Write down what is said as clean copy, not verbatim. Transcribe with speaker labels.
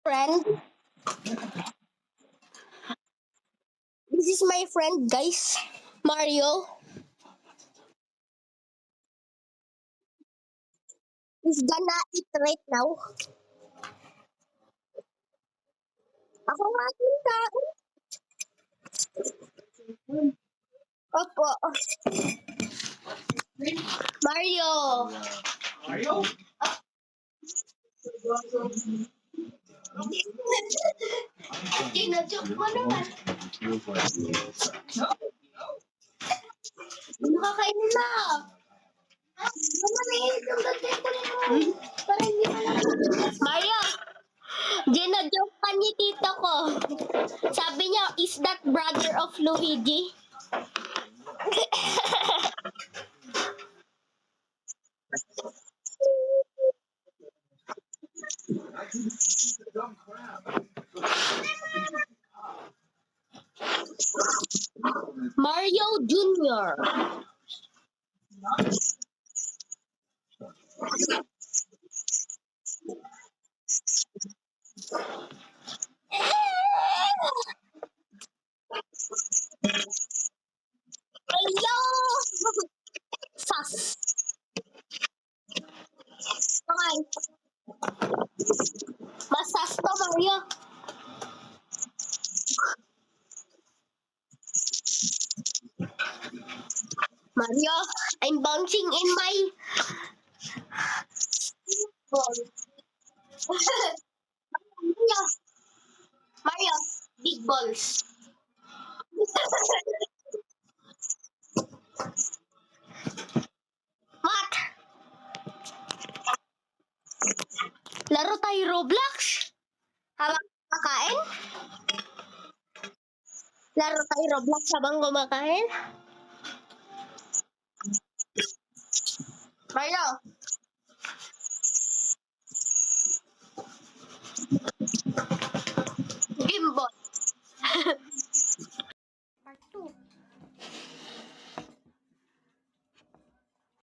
Speaker 1: Friend. This is my friend, guys. Mario. He's gonna eat right now. Ako nga din kain. Opo. Mario.
Speaker 2: Mario?
Speaker 1: Gina-joke mo naman. Nakakain na. Mario, gina-joke ka ni tito ko. Sabi niya, is that brother of Luigi? Mario Jr. Hello! Sas. Okay. Masas to, Mario. Mario, I'm bouncing in my ball. Mario, Mario, big balls. What? Laro tayo Roblox? Habang kumakain? Laro tayo Roblox habang kumakain? Mario,